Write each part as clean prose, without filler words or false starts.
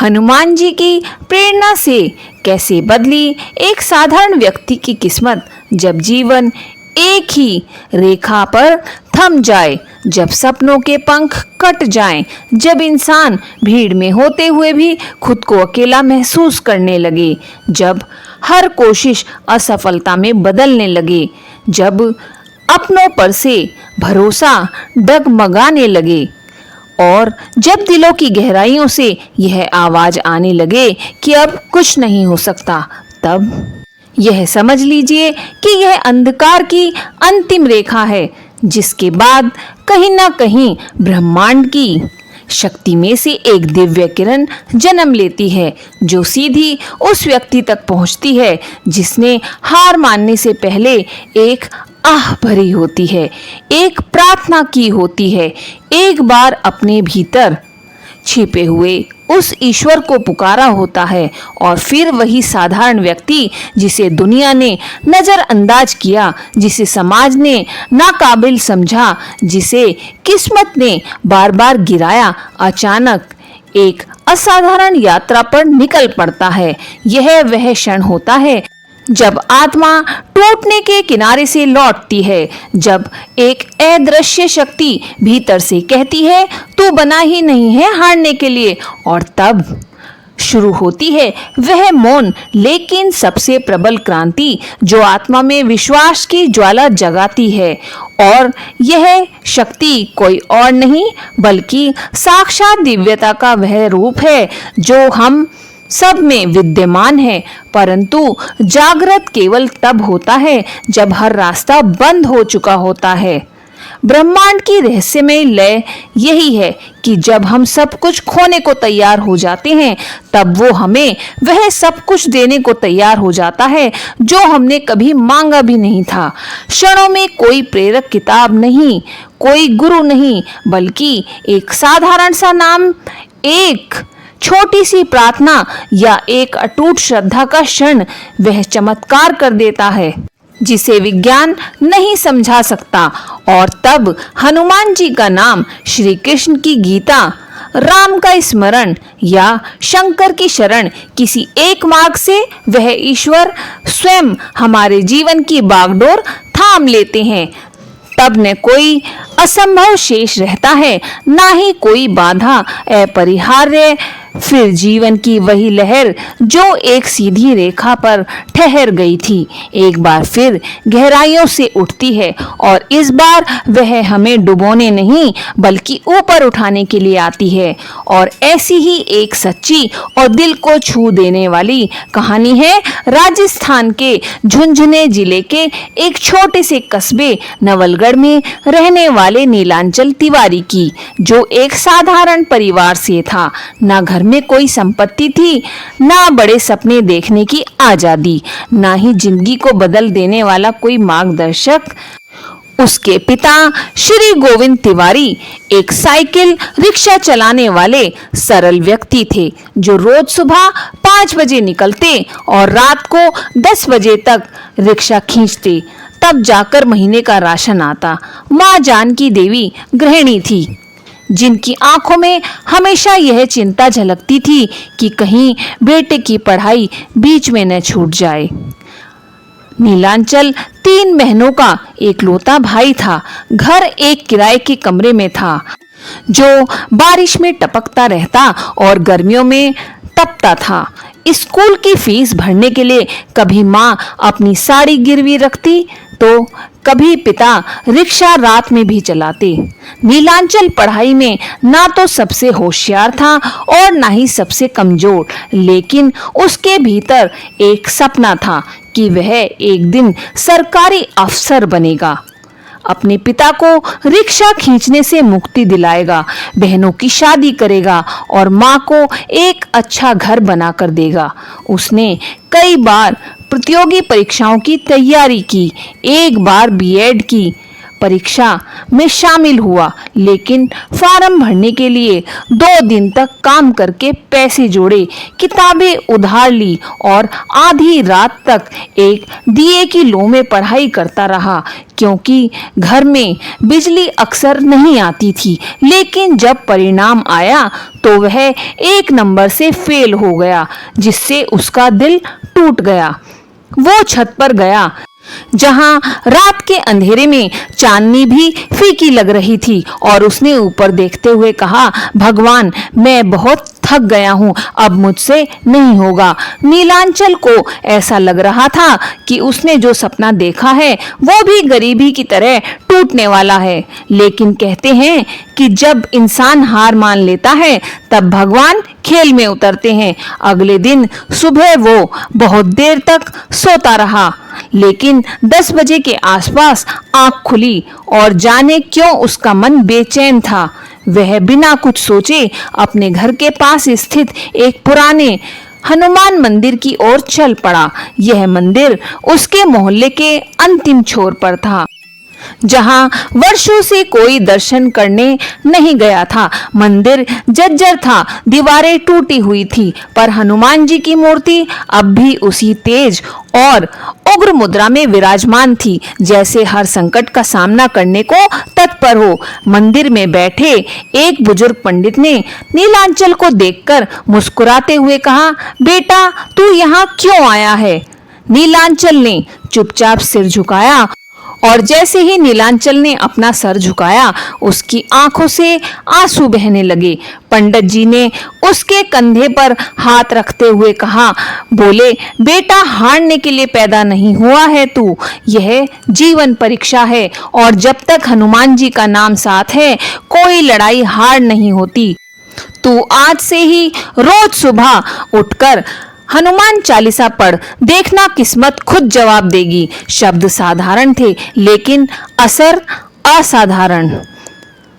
हनुमान जी की प्रेरणा से कैसे बदली एक साधारण व्यक्ति की किस्मत जब जीवन एक ही रेखा पर थम जाए, जब सपनों के पंख कट जाएं, जब इंसान भीड़ में होते हुए भी खुद को अकेला महसूस करने लगे, जब हर कोशिश असफलता में बदलने लगे, जब अपनों पर से भरोसा डगमगाने लगे और जब दिलों की गहराइयों से यह आवाज आने लगे कि अब कुछ नहीं हो सकता, तब यह समझ लीजिए कि यह अंधकार की अंतिम रेखा है, जिसके बाद कहीं ना कहीं ब्रह्मांड की शक्ति में से एक दिव्य किरण जन्म लेती है, जो सीधी उस व्यक्ति तक पहुंचती है जिसने हार मानने से पहले एक आह भरी होती है, एक प्रार्थना की होती है, एक बार अपने भीतर छिपे हुए उस ईश्वर को पुकारा होता है। और फिर वही साधारण व्यक्ति जिसे दुनिया ने नजरअंदाज किया, जिसे समाज ने नाकाबिल समझा, जिसे किस्मत ने बार बार गिराया, अचानक एक असाधारण यात्रा पर निकल पड़ता है। यह वह क्षण होता है जब आत्मा टूटने के किनारे से लौटती है, जब एक अदृश्य शक्ति भीतर से कहती है तू बना ही नहीं है हारने के लिए, और तब शुरू होती है वह मौन लेकिन सबसे प्रबल क्रांति जो आत्मा में विश्वास की ज्वाला जगाती है। और यह शक्ति कोई और नहीं बल्कि साक्षात दिव्यता का वह रूप है जो हम सब में विद्यमान है, परंतु जागृत केवल तब होता है जब हर रास्ता बंद हो चुका होता है। ब्रह्मांड की रहस्यमय लय यही है कि जब हम सब कुछ खोने को तैयार हो जाते हैं, तब वो हमें वह सब कुछ देने को तैयार हो जाता है जो हमने कभी मांगा भी नहीं था। क्षणों में कोई प्रेरक किताब नहीं, कोई गुरु नहीं, बल्कि एक साधारण सा नाम, एक छोटी सी प्रार्थना या एक अटूट श्रद्धा का क्षण वह चमत्कार कर देता है जिसे विज्ञान नहीं समझा सकता। और तब हनुमान जी का नाम, श्री कृष्ण की गीता, राम का स्मरण या शंकर की शरण, किसी एक मार्ग से वह ईश्वर स्वयं हमारे जीवन की बागडोर थाम लेते हैं। तब न कोई असंभव शेष रहता है, ना ही कोई बाधा अपरिहार्य। फिर जीवन की वही लहर जो एक सीधी रेखा पर ठहर गई थी, एक बार फिर गहराइयों से उठती है, और इस बार वह हमें डुबोने नहीं बल्कि ऊपर उठाने के लिए आती है। और ऐसी ही एक सच्ची और दिल को छू देने वाली कहानी है राजस्थान के झुंझुनू जिले के एक छोटे से कस्बे नवलगढ़ में रहने वाले नीलांचल तिवारी की, जो एक साधारण परिवार से था। ना घर में कोई संपत्ति थी, ना बड़े सपने देखने की आजादी, ना ही जिंदगी को बदल देने वाला कोई मार्गदर्शक। उसके पिता श्री गोविंद तिवारी एक साइकिल रिक्शा चलाने वाले सरल व्यक्ति थे, जो रोज सुबह 5 बजे निकलते और रात को 10 बजे तक रिक्शा खींचते, तब जाकर महीने का राशन आता। माँ जानकी देवी गृहिणी थी, जिनकी आंखों में हमेशा यह चिंता झलकती थी कि कहीं बेटे की पढ़ाई बीच में न छूट जाए। नीलांचल 3 बहनों का एकलौता भाई था। घर एक किराए के कमरे में था, जो बारिश में टपकता रहता और गर्मियों में तपता था। स्कूल की फीस भरने के लिए कभी माँ अपनी साड़ी गिरवी रखती, तो कभी पिता रिक्शा रात में भी चलाते। नीलांचल पढ़ाई में ना तो सबसे होशियार था और ना ही सबसे कमजोर, लेकिन उसके भीतर एक सपना था कि वह एक दिन सरकारी अफसर बनेगा, अपने पिता को रिक्शा खींचने से मुक्ति दिलाएगा, बहनों की शादी करेगा और माँ को एक अच्छा घर बनाकर देगा। उसने कई बार प्रतियोगी परीक्षाओं की तैयारी की, एक बार बीएड की, परीक्षा में शामिल हुआ, लेकिन फॉर्म भरने के लिए 2 दिन तक काम करके पैसे जोड़े, किताबें उधार ली और आधी रात तक एक दिए की लो में पढ़ाई करता रहा, क्योंकि घर में बिजली अक्सर नहीं आती थी। लेकिन जब परिणाम आया तो वह 1 नंबर से फेल हो गया, जिससे उसका दिल टूट गया। वो छत पर गया जहां रात के अंधेरे में चांदनी भी फीकी लग रही थी, और उसने ऊपर देखते हुए कहा, भगवान, मैं बहुत थक गया हूँ, अब मुझसे नहीं होगा। नीलांचल को ऐसा लग रहा था कि उसने जो सपना देखा है वो भी गरीबी की तरह टूटने वाला है। लेकिन कहते हैं कि जब इंसान हार मान लेता है तब भगवान खेल में उतरते हैं। अगले दिन सुबह वो बहुत देर तक सोता रहा, लेकिन 10 बजे के आसपास आंख खुली और जाने क्यों उसका मन बेचैन था। वह बिना कुछ सोचे अपने घर के पास स्थित एक पुराने हनुमान मंदिर की ओर चल पड़ा। यह मंदिर उसके मोहल्ले के अंतिम छोर पर था, जहां वर्षों से कोई दर्शन करने नहीं गया था। मंदिर जर्जर था, दीवारें टूटी हुई थी, पर हनुमान जी की मूर्ति अब भी उसी तेज और उग्र मुद्रा में विराजमान थी, जैसे हर संकट का सामना करने को तत्पर हो। मंदिर में बैठे एक बुजुर्ग पंडित ने नीलांचल को देखकर मुस्कुराते हुए कहा, बेटा, तू यहाँ क्यों आया है? नीलांचल ने चुपचाप सिर झुकाया, और जैसे ही नीलांचल ने अपना सर झुकाया, उसकी आंखों से आंसू बहने लगे। पंडित जी ने उसके कंधे पर हाथ रखते हुए कहा, बोले, बेटा, हारने के लिए पैदा नहीं हुआ है तू, यह जीवन परीक्षा है, और जब तक हनुमान जी का नाम साथ है कोई लड़ाई हार नहीं होती। तू आज से ही रोज सुबह उठकर हनुमान चालीसा पढ़, देखना किस्मत खुद जवाब देगी। शब्द साधारण थे, लेकिन असर असाधारण।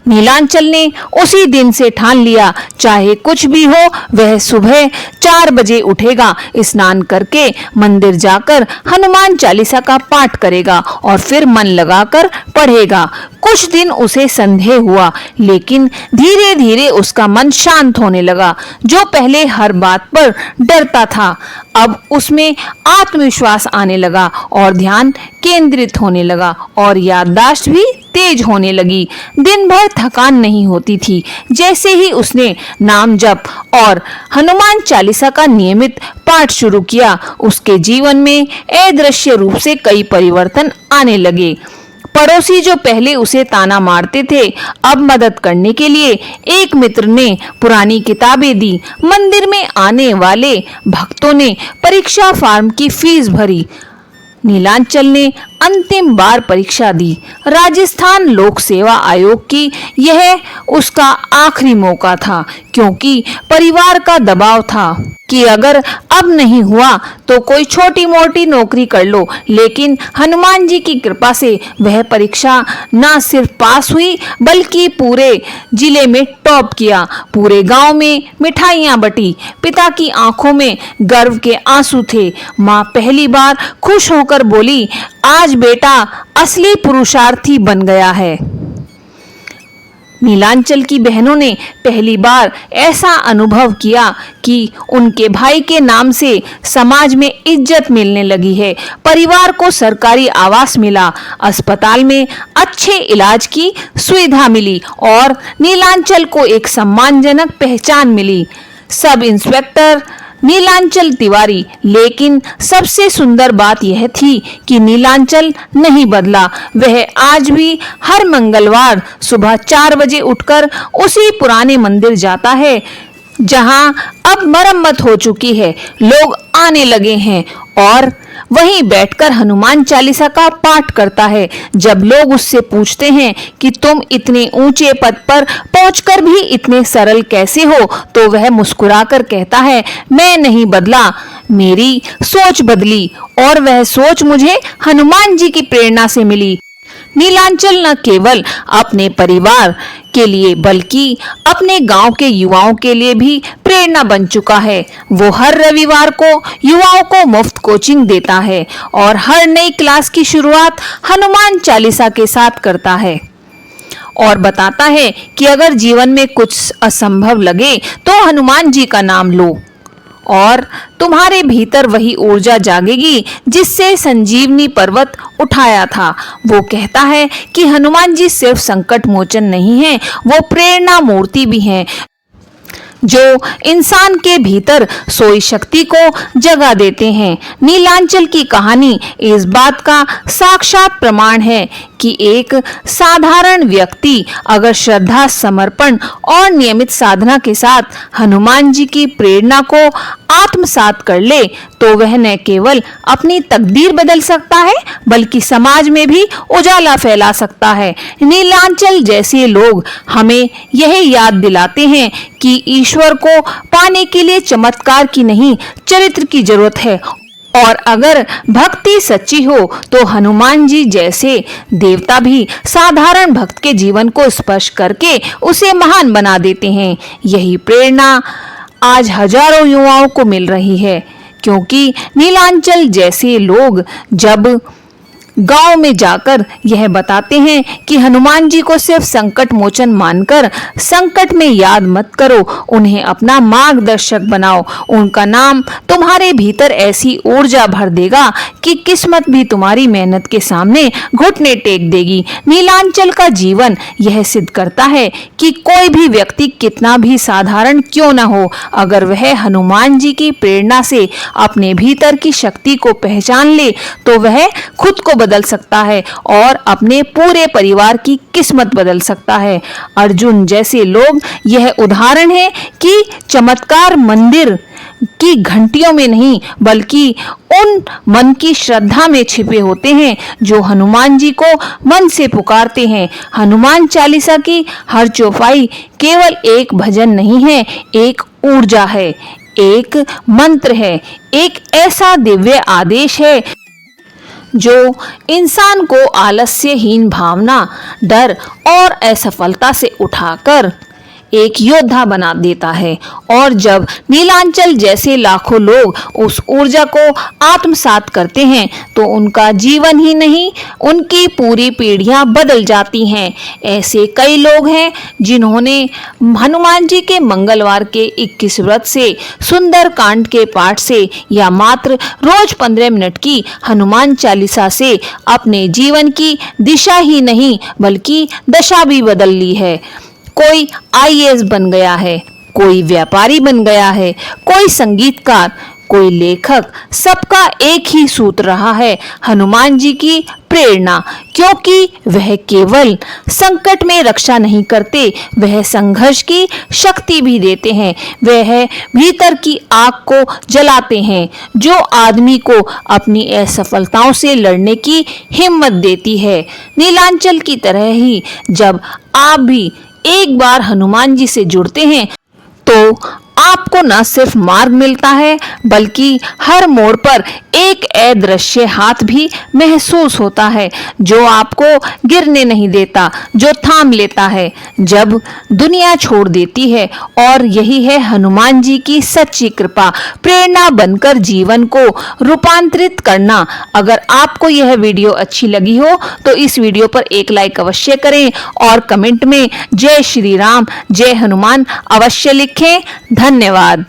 नीलांचल ने उसी दिन से ठान लिया, चाहे कुछ भी हो वह सुबह 4 बजे उठेगा, स्नान करके मंदिर जाकर हनुमान चालीसा का पाठ करेगा और फिर मन लगाकर पढ़ेगा। कुछ दिन उसे संदेह हुआ, लेकिन धीरे धीरे उसका मन शांत होने लगा। जो पहले हर बात पर डरता था, अब उसमें आत्मविश्वास आने लगा और ध्यान केंद्रित होने लगा, और याददाश्त भी तेज होने लगी। दिन भर थकान नहीं होती थी। जैसे ही उसने नाम जप और हनुमान चालीसा का नियमित पाठ शुरू किया, उसके जीवन में अदृश्य रूप से कई परिवर्तन आने लगे। पड़ोसी जो पहले उसे ताना मारते थे, अब मदद करने के लिए एक मित्र ने पुरानी किताबें दी। मंदिर में आने वाले भक्तों ने परीक्षा फॉर्म की फीस भरी। नीलांचल ने अंतिम बार परीक्षा दी। राजस्थान लोक सेवा आयोग की यह उसका आखिरी मौका था, क्योंकि परिवार का दबाव था कि अगर अब नहीं हुआ तो कोई छोटी मोटी नौकरी कर लो। लेकिन हनुमान जी की कृपा से वह परीक्षा न सिर्फ पास हुई, बल्कि पूरे जिले में टॉप किया। पूरे गांव में मिठाइयां बटी। पिता की आंखों में गर्व के आंसू थे। माँ पहली बार खुश होकर बोली, आज बेटा असली पुरुषार्थी बन गया है। नीलांचल की बहनों ने पहली बार ऐसा अनुभव किया कि उनके भाई के नाम से समाज में इज्जत मिलने लगी है। परिवार को सरकारी आवास मिला, अस्पताल में अच्छे इलाज की सुविधा मिली, और नीलांचल को एक सम्मानजनक पहचान मिली। Sub inspector Nilanchal Tiwari. लेकिन सबसे सुंदर बात यह थी कि नीलांचल नहीं बदला। वह आज भी हर मंगलवार सुबह 4 बजे उठकर उसी पुराने मंदिर जाता है, जहां अब मरम्मत हो चुकी है। लोग आने लगे हैं और वहीं बैठकर हनुमान चालीसा का पाठ करता है। जब लोग उससे पूछते हैं कि तुम इतने ऊंचे पद पर पहुंचकर भी इतने सरल कैसे हो, तो वह मुस्कुराकर कहता है, मैं नहीं बदला, मेरी सोच बदली, और वह सोच मुझे हनुमान जी की प्रेरणा से मिली। नीलांचल न केवल अपने परिवार के लिए बल्कि अपने गांव के युवाओं के लिए भी प्रेरणा बन चुका है। वो हर रविवार को युवाओं को मुफ्त कोचिंग देता है और हर नई क्लास की शुरुआत हनुमान चालीसा के साथ करता है और बताता है कि अगर जीवन में कुछ असंभव लगे तो हनुमान जी का नाम लो और तुम्हारे भीतर वही ऊर्जा जागेगी जिससे संजीवनी पर्वत उठाया था। वो कहता है कि हनुमान जी सिर्फ संकट मोचन नहीं है, वो प्रेरणा मूर्ति भी हैं जो इंसान के भीतर सोई शक्ति को जगा देते हैं। नीलांचल की कहानी इस बात का साक्षात प्रमाण है कि एक साधारण व्यक्ति अगर श्रद्धा, समर्पण और नियमित साधना के साथ हनुमान जी की प्रेरणा को आत्मसात कर ले तो वह न केवल अपनी तकदीर बदल सकता है बल्कि समाज में भी उजाला फैला सकता है। नीलांचल जैसे लोग हमें यह याद दिलाते हैं कि ईश्वर को पाने के लिए चमत्कार की नहीं, चरित्र की जरूरत है और अगर भक्ति सच्ची हो तो हनुमान जी जैसे देवता भी साधारण भक्त के जीवन को स्पर्श करके उसे महान बना देते हैं। यही प्रेरणा आज हजारों युवाओं को मिल रही है क्योंकि नीलांचल जैसे लोग जब गांव में जाकर यह बताते हैं कि हनुमान जी को सिर्फ संकट मोचन मानकर संकट में याद मत करो, उन्हें अपना मार्गदर्शक बनाओ। उनका नाम तुम्हारे भीतर ऐसी ऊर्जा भर देगा कि किस्मत भी तुम्हारी मेहनत के सामने घुटने टेक देगी। नीलांचल का जीवन यह सिद्ध करता है कि कोई भी व्यक्ति कितना भी साधारण क्यों न हो, अगर वह हनुमान जी की प्रेरणा से अपने भीतर की शक्ति को पहचान ले तो वह खुद को बदल सकता है और अपने पूरे परिवार की किस्मत बदल सकता है। अर्जुन जैसे लोग यह उदाहरण है कि चमत्कार मंदिर की घंटियों में नहीं बल्कि उन मन की श्रद्धा में छिपे होते हैं जो हनुमान जी को मन से पुकारते हैं। हनुमान चालीसा की हर चौपाई केवल एक भजन नहीं है, एक ऊर्जा है, एक मंत्र है, एक ऐसा दिव्य आदेश है जो इंसान को आलस्यहीन भावना, डर और असफलता से उठाकर एक योद्धा बना देता है। और जब नीलांचल जैसे लाखों लोग उस ऊर्जा को आत्मसात करते हैं तो उनका जीवन ही नहीं, उनकी पूरी पीढ़ियां बदल जाती हैं। ऐसे कई लोग हैं जिन्होंने हनुमान जी के मंगलवार के 21 व्रत से, सुंदर कांड के पाठ से या मात्र रोज 15 मिनट की हनुमान चालीसा से अपने जीवन की दिशा ही नहीं बल्कि दशा भी बदल ली है। कोई आईएएस बन गया है, कोई व्यापारी बन गया है, कोई संगीतकार, कोई लेखक, सबका एक ही सूत्र रहा है, हनुमान जी की प्रेरणा। क्योंकि वह केवल संकट में रक्षा नहीं करते, वह संघर्ष की शक्ति भी देते हैं। वह भीतर की आग को जलाते हैं जो आदमी को अपनी असफलताओं से लड़ने की हिम्मत देती है। नीलांचल की तरह ही जब आप भी एक बार हनुमान जी से जुड़ते हैं तो आपको न सिर्फ मार्ग मिलता है बल्कि हर मोड़ पर एक अदृश्य हाथ भी महसूस होता है जो आपको गिरने नहीं देता, जो थाम लेता है जब दुनिया छोड़ देती है। और यही है हनुमान जी की सच्ची कृपा, प्रेरणा बनकर जीवन को रूपांतरित करना। अगर आपको यह वीडियो अच्छी लगी हो तो इस वीडियो पर एक लाइक अवश्य करें और कमेंट में जय श्री राम, जय हनुमान अवश्य लिखें। धन्यवाद।